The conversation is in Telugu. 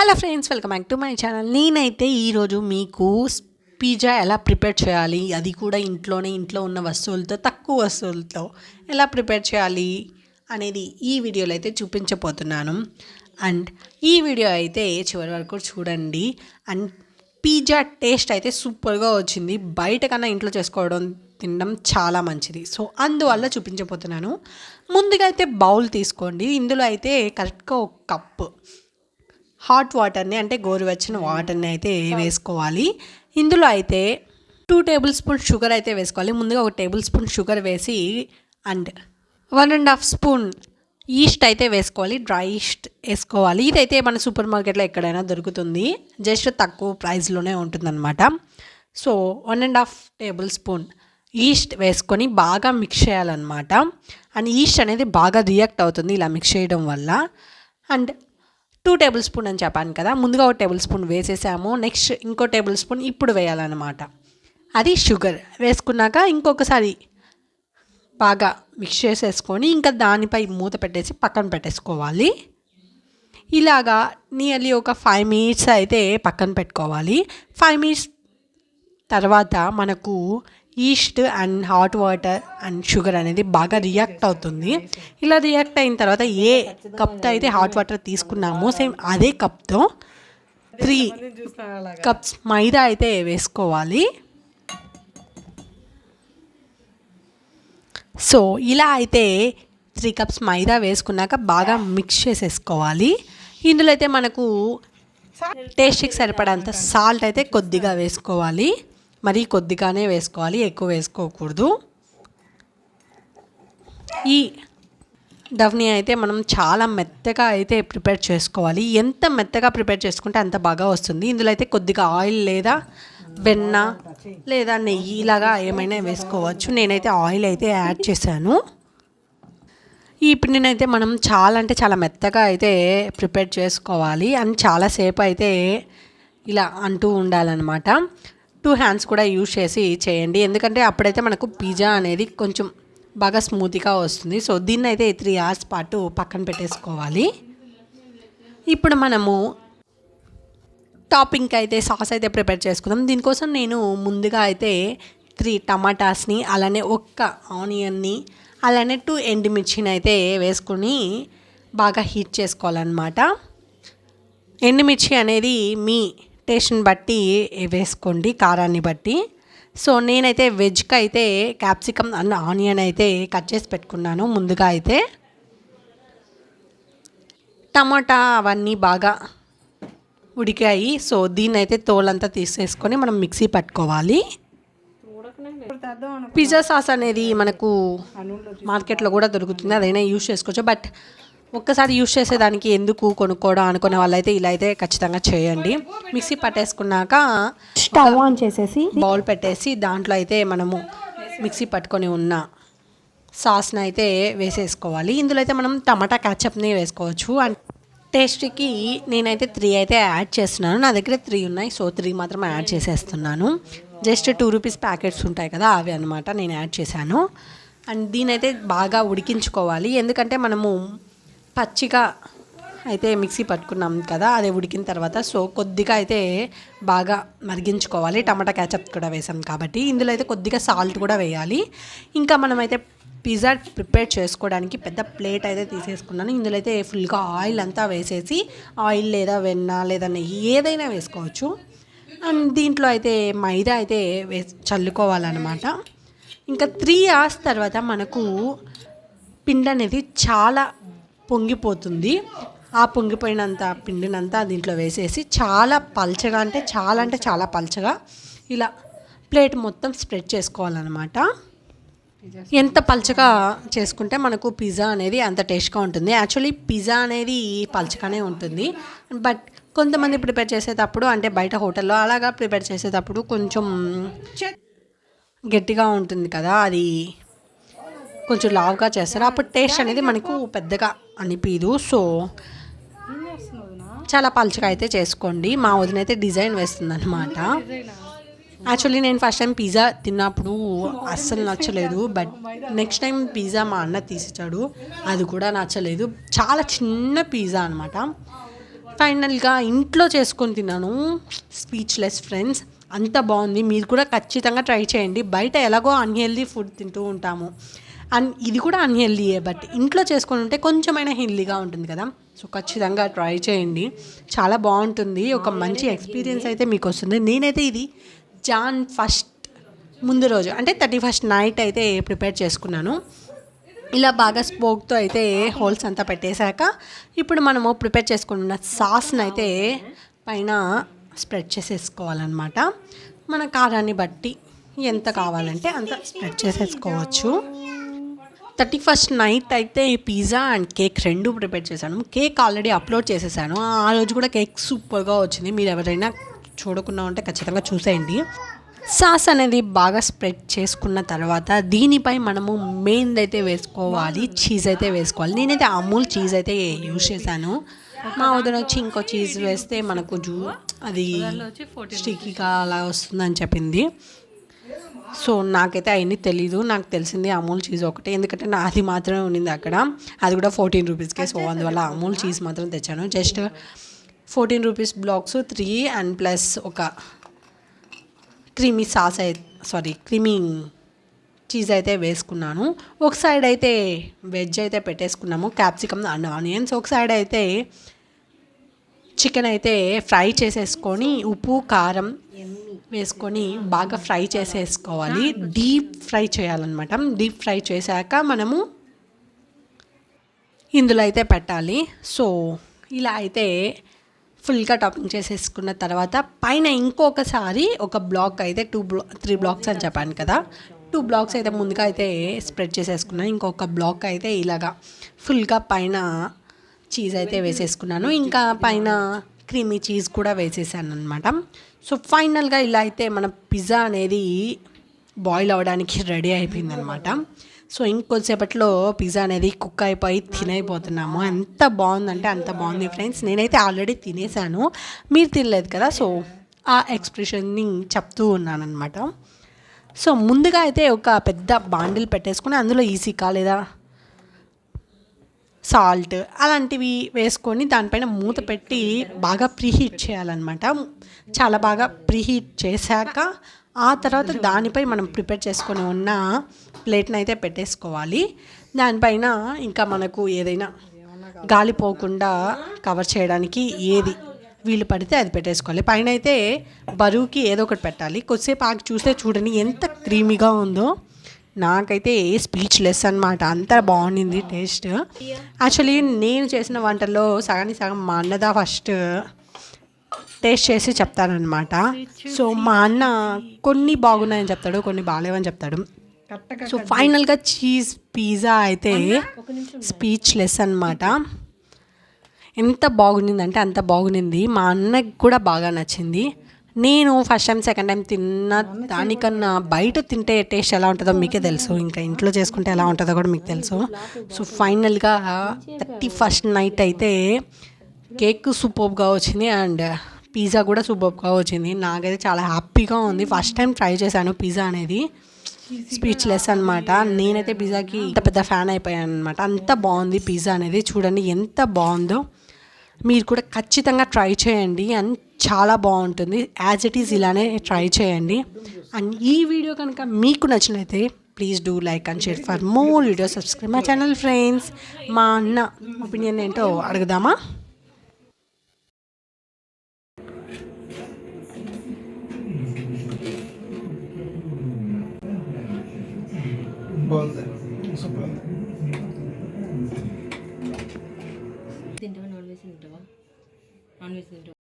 Hello friends, welcome back to my channel. నేనైతే ఈరోజు మీకు పిజ్జా ఎలా ప్రిపేర్ చేయాలి, అది కూడా ఇంట్లో ఉన్న వస్తువులతో, తక్కువ వస్తువులతో ఎలా ప్రిపేర్ చేయాలి అనేది ఈ వీడియోలో అయితే చూపించబోతున్నాను. అండ్ ఈ వీడియో అయితే చివరి వరకు చూడండి. అండ్ పిజ్జా టేస్ట్ అయితే సూపర్గా వచ్చింది. బయట కన్నా ఇంట్లో చేసుకోవడం తినడం చాలా మంచిది. సో అందువల్ల చూపించబోతున్నాను. ముందుగా అయితే బౌల్ తీసుకోండి. ఇందులో అయితే కరెక్ట్గా ఒక కప్పు హాట్ వాటర్ని, అంటే గోరువెచ్చని వాటర్ని అయితే వేసుకోవాలి. ఇందులో అయితే 2 టేబుల్ స్పూన్ షుగర్ అయితే వేసుకోవాలి. ముందుగా 1 టేబుల్ స్పూన్ షుగర్ వేసి అండ్ 1.5 స్పూన్ ఈస్ట్ అయితే వేసుకోవాలి. డ్రై ఈస్ట్ వేసుకోవాలి. ఇదైతే మన సూపర్ మార్కెట్లో ఎక్కడైనా దొరుకుతుంది, జస్ట్ తక్కువ ప్రైస్లోనే ఉంటుందన్నమాట. సో 1.5 టేబుల్ స్పూన్ ఈస్ట్ వేసుకొని బాగా మిక్స్ చేయాలన్నమాట. అండ్ ఈస్ట్ అనేది బాగా రియాక్ట్ అవుతుంది ఇలా మిక్స్ చేయడం వల్ల. అండ్ 2 టేబుల్ స్పూన్ అని చెప్పాను కదా, ముందుగా 1 టేబుల్ స్పూన్ వేసేసాము. నెక్స్ట్ ఇంకో టేబుల్ స్పూన్ ఇప్పుడు వేయాలన్నమాట. అది షుగర్ వేసుకున్నాక ఇంకొకసారి బాగా మిక్స్ చేసేసుకొని ఇంకా దానిపై మూత పెట్టేసి పక్కన పెట్టేసుకోవాలి. ఇలాగా నియర్లీ ఒక 5 మినిట్స్ అయితే పక్కన పెట్టుకోవాలి. 5 మినిట్స్ తర్వాత మనకు east and hot water and sugar అనేది బాగా రియాక్ట్ అవుతుంది. ఇలా రియాక్ట్ అయిన తర్వాత ఏ కప్తో అయితే హాట్ వాటర్ తీసుకున్నామో సేమ్ అదే కప్తో 3 కప్స్ మైదా అయితే వేసుకోవాలి. సో ఇలా అయితే 3 కప్స్ మైదా వేసుకున్నాక బాగా మిక్స్ చేసేసుకోవాలి. ఇందులో అయితే మనకు టేస్ట్కి సరిపడంత సాల్ట్ అయితే కొద్దిగా వేసుకోవాలి. మరీ కొద్దిగానే వేసుకోవాలి, ఎక్కువ వేసుకోకూడదు. ఈ డవ్ని అయితే మనం చాలా మెత్తగా అయితే ప్రిపేర్ చేసుకోవాలి. ఎంత మెత్తగా ప్రిపేర్ చేసుకుంటే అంత బాగా వస్తుంది. ఇందులో అయితే కొద్దిగా ఆయిల్ లేదా వెన్న లేదా నెయ్యి ఇలాగా ఏమైనా వేసుకోవచ్చు. నేనైతే ఆయిల్ అయితే యాడ్ చేశాను. ఈ పిండిని అయితే మనం చాలా మెత్తగా అయితే ప్రిపేర్ చేసుకోవాలి. అండ్ చాలాసేపు అయితే ఇలా అంటూ ఉండాలన్నమాట. 2 హ్యాండ్స్ కూడా యూజ్ చేసి చేయండి, ఎందుకంటే అప్పుడైతే మనకు పిజ్జా అనేది కొంచెం బాగా స్మూత్గా వస్తుంది. సో దీన్ని అయితే 3 అవర్స్ పాటు పక్కన పెట్టేసుకోవాలి. ఇప్పుడు మనము టాపింగ్కి అయితే సాస్ అయితే ప్రిపేర్ చేసుకుందాం. దీనికోసం నేను ముందుగా అయితే 3 టమాటాస్ని, అలానే 1 ఆనియన్ని, అలానే 2 ఎండుమిర్చిని అయితే వేసుకొని బాగా హీట్ చేసుకోవాలన్నమాట. ఎండుమిర్చి అనేది మీ టేస్ట్ని బట్టి వేసుకోండి, కారాన్ని బట్టి. సో నేనైతే వెజ్కి అయితే క్యాప్సికమ్ అండ్ ఆనియన్ అయితే కట్ చేసి పెట్టుకున్నాను ముందుగా. అయితే టమాటా అవన్నీ బాగా ఉడికాయి. సో దీన్ని అయితే తోలంతా తీసేసుకొని మనం మిక్సీ పట్టుకోవాలి. పిజ్జా సాస్ అనేది మనకు మార్కెట్లో కూడా దొరుకుతుంది, అదైనా యూజ్ చేసుకోవచ్చు. బట్ ఒక్కసారి యూజ్ చేసేదానికి ఎందుకు కొనుక్కోవడం అనుకునే వాళ్ళైతే ఇలా అయితే ఖచ్చితంగా చేయండి. మిక్సీ పట్టేసుకున్నాక స్టవ్ ఆన్ చేసేసి బౌల్ పెట్టేసి దాంట్లో అయితే మనము మిక్సీ పట్టుకొని ఉన్న సాస్ని అయితే వేసేసుకోవాలి. ఇందులో అయితే మనం టమాటా క్యాచప్ని వేసుకోవచ్చు. అండ్ టేస్ట్కి నేనైతే 3 అయితే యాడ్ చేస్తున్నాను. నా దగ్గర 3 ఉన్నాయి, సో 3 మాత్రం యాడ్ చేసేస్తున్నాను. జస్ట్ 2 రూపీస్ ప్యాకెట్స్ ఉంటాయి కదా, అవి అనమాట నేను యాడ్ చేశాను. అండ్ దీనైతే బాగా ఉడికించుకోవాలి, ఎందుకంటే మనము పచ్చిగా అయితే మిక్సీ పట్టుకున్నాం కదా, అదే ఉడికిన తర్వాత. సో కొద్దిగా అయితే బాగా మరిగించుకోవాలి. టమాటా క్యాచప్ కూడా వేసాం కాబట్టి. ఇందులో అయితే కొద్దిగా సాల్ట్ కూడా వేయాలి. ఇంకా మనమైతే పిజ్జా ప్రిపేర్ చేసుకోవడానికి పెద్ద ప్లేట్ అయితే తీసేసుకున్నాను. ఇందులో అయితే ఫుల్గా ఆయిల్ అంతా వేసేసి, ఆయిల్ లేదా వెన్న లేదా నెయ్యి ఏదైనా వేసుకోవచ్చు. అండ్ దీంట్లో అయితే మైదా అయితే చల్లుకోవాలన్నమాట. ఇంకా 3 అవర్స్ తర్వాత మనకు పిండి అనేది చాలా పొంగిపోతుంది. ఆ పొంగిపోయినంత పిండినంతా దీంట్లో వేసేసి చాలా పల్చగా, అంటే చాలా పల్చగా ఇలా ప్లేట్ మొత్తం స్ప్రెడ్ చేసుకోవాలన్నమాట. ఎంత పల్చగా చేసుకుంటే మనకు పిజ్జా అనేది అంత టేస్ట్గా ఉంటుంది. యాక్చువల్లీ పిజ్జా అనేది పల్చగానే ఉంటుంది, బట్ కొంతమంది ప్రిపేర్ చేసేటప్పుడు, అంటే బయట హోటల్లో అలాగా ప్రిపేర్ చేసేటప్పుడు కొంచెం గట్టిగా ఉంటుంది కదా, అది కొంచెం లావుగా చేస్తారు. అప్పుడు టేస్ట్ అనేది మనకు పెద్దగా అనిపించదు. సో చాలా పలుచగా అయితే చేసుకోండి. మా వదిన అయితే డిజైన్ వేస్తుంది అనమాట. యాక్చువల్లీ నేను ఫస్ట్ టైం పిజ్జా తిన్నప్పుడు అస్సలు నచ్చలేదు, బట్ నెక్స్ట్ టైం పిజ్జా మా అన్న తీసిచ్చాడు, అది కూడా నచ్చలేదు. చాలా చిన్న పిజ్జా అనమాట. ఫైనల్గా ఇంట్లో చేసుకొని తిన్నాను. స్పీచ్లెస్ ఫ్రెండ్స్, అంత బాగుంది. మీరు కూడా ఖచ్చితంగా ట్రై చేయండి. బయట ఎలాగో అన్హెల్దీ ఫుడ్ తింటూ ఉంటాము, అండ్ ఇది కూడా అన్హెల్దీయే, బట్ ఇంట్లో చేసుకొని ఉంటే కొంచెమైనా హెల్దీగా ఉంటుంది కదా. సో ఖచ్చితంగా ట్రై చేయండి, చాలా బాగుంటుంది. ఒక మంచి ఎక్స్పీరియన్స్ అయితే మీకు వస్తుంది. నేనైతే ఇది జాన్ 1 ముందు రోజు అంటే 31 నైట్ అయితే ప్రిపేర్ చేసుకున్నాను. ఇలా బాగా స్పోక్తో అయితే హోల్స్ అంతా పెట్టేశాక ఇప్పుడు మనము ప్రిపేర్ చేసుకున్న సాస్ని అయితే పైన స్ప్రెడ్ చేసేసుకోవాలన్నమాట. మన కారాన్ని బట్టి ఎంత కావాలంటే అంత స్ప్రెడ్ చేసేసుకోవచ్చు. 31 నైట్ అయితే పిజ్జా అండ్ కేక్ రెండు ప్రిపేర్ చేశాను. కేక్ ఆల్రెడీ అప్లోడ్ చేసేసాను. ఆ రోజు కూడా కేక్ సూపర్గా వచ్చింది. మీరు ఎవరైనా చూడకుండా ఉంటే ఖచ్చితంగా చూసేయండి. సాస్ అనేది బాగా స్ప్రెడ్ చేసుకున్న తర్వాత దీనిపై మనము మెయిన్ అయితే వేసుకోవాలి, చీజ్ అయితే వేసుకోవాలి. నేనైతే అమూల్ చీజ్ అయితే యూజ్ చేశాను. మా వదిన వచ్చి ఇంకో చీజ్ వేస్తే మనకు అది స్టిక్కీగా అలా వస్తుందని చెప్పింది. సో నాకైతే అవన్నీ తెలీదు, నాకు తెలిసింది అమూల్ చీజ్ ఒకటే, ఎందుకంటే నాది మాత్రమే ఉండింది అక్కడ. అది కూడా 14 రూపీస్కే. సో అందువల్ల అమూల్ చీజ్ మాత్రం తెచ్చాను. Just 14 rupees blocks 3 and plus ఒక క్రీమీ చీజ్ అయితే వేసుకున్నాను. ఒక సైడ్ అయితే వెజ్ అయితే పెట్టేసుకున్నాము, క్యాప్సికమ్ అండ్ ఆనియన్స్. ఒక సైడ్ అయితే చికెన్ అయితే ఫ్రై చేసేసుకొని ఉప్పు కారం వేసుకొని బాగా ఫ్రై చేసేసుకోవాలి. డీప్ ఫ్రై చేయాలన్నమాట. డీప్ ఫ్రై చేశాక మనము ఇందులో అయితే పెట్టాలి. సో ఇలా అయితే ఫుల్గా టాపింగ్ చేసేసుకున్న తర్వాత పైన ఇంకొకసారి ఒక బ్లాక్ అయితే 3 బ్లాక్స్ అని చెప్పాను కదా, 2 బ్లాక్స్ అయితే ముందుగా అయితే స్ప్రెడ్ చేసేసుకున్నాను. ఇంకొక బ్లాక్ అయితే ఇలాగా ఫుల్గా పైన చీజ్ అయితే వేసేసుకున్నాను. ఇంకా పైన క్రీమీ చీజ్ కూడా వేసేసాను అనమాట. సో ఫైనల్గా ఇలా అయితే మన పిజ్జా అనేది బాయిల్ అవ్వడానికి రెడీ అయిపోయిందనమాట. సో ఇంకొద్దిసేపట్లో పిజ్జా అనేది కుక్ అయిపోయి తినైపోతున్నాము. ఎంత బాగుందంటే అంత బాగుంది ఫ్రెండ్స్. నేనైతే ఆల్రెడీ తినేసాను, మీరు తినలేదు కదా, సో ఆ ఎక్స్ప్రెషన్ని చెప్తూ ఉన్నానమాట. సో ముందుగా అయితే ఒక పెద్ద బాండిల్ పెట్టేసుకుని అందులో ఈసీకా లేదా సాల్ట్ అలాంటివి వేసుకొని దానిపైన మూత పెట్టి బాగా ప్రీహీట్ చేయాలన్నమాట. చాలా బాగా ప్రీహీట్ చేశాక ఆ తర్వాత దానిపై మనం ప్రిపేర్ చేసుకొని ఉన్న ప్లేట్ని అయితే పెట్టేసుకోవాలి. దానిపైన ఇంకా మనకు ఏదైనా గాలిపోకుండా కవర్ చేయడానికి ఏది వీలు పడితే అది పెట్టేసుకోవాలి. పైన అయితే బరువుకి ఏదో ఒకటి పెట్టాలి. కొద్దిసేపు ఆగి చూస్తే చూడండి ఎంత క్రీమీగా ఉందో. నాకైతే స్పీచ్లెస్ అనమాట, అంత బాగుండింది టేస్ట్. యాక్చువల్లీ నేను చేసిన వంటల్లో సగానికి సగం మా అన్నదా ఫస్ట్ టేస్ట్ చేసి చెప్తానమాట. సో మా అన్న కొన్ని బాగున్నాయని చెప్తాడు, కొన్ని బాగాలేవని చెప్తాడు. సో ఫైనల్గా చీజ్ పిజ్జా అయితే స్పీచ్లెస్ అనమాట. ఎంత బాగుండిందంటే అంత బాగుండింది. మా అన్నకి కూడా బాగా నచ్చింది. నేను ఫస్ట్ టైం సెకండ్ టైం తిన్న దానికన్నా బయట తింటే టేస్ట్ ఎలా ఉంటుందో మీకే తెలుసు, ఇంకా ఇంట్లో చేసుకుంటే ఎలా ఉంటుందో కూడా మీకు తెలుసు. సో ఫైనల్గా 31 నైట్ అయితే కేక్ సూపర్గా వచ్చింది అండ్ పిజ్జా కూడా సూపర్గా వచ్చింది. నాకైతే చాలా హ్యాపీగా ఉంది. ఫస్ట్ టైం ట్రై చేశాను పిజ్జా అనేది. స్పీచ్లెస్ అనమాట. నేనైతే పిజ్జాకి ఇంత పెద్ద ఫ్యాన్ అయిపోయాను అనమాట. అంత బాగుంది పిజ్జా అనేది. చూడండి ఎంత బాగుందో. మీరు కూడా ఖచ్చితంగా ట్రై చేయండి అండ్ చాలా బాగుంటుంది. యాజ్ ఇట్ ఈజ్ ఇలానే ట్రై చేయండి. అండ్ ఈ వీడియో కనుక మీకు నచ్చినట్లయితే please do like and share for more video. Subscribe my channel friends. మా అన్న ఒపీనియన్ ఏంటో అడుగుదామా? తింటావా నాన్ వెజ్ తింటావా? నాన్ వెజ్ తింటావా?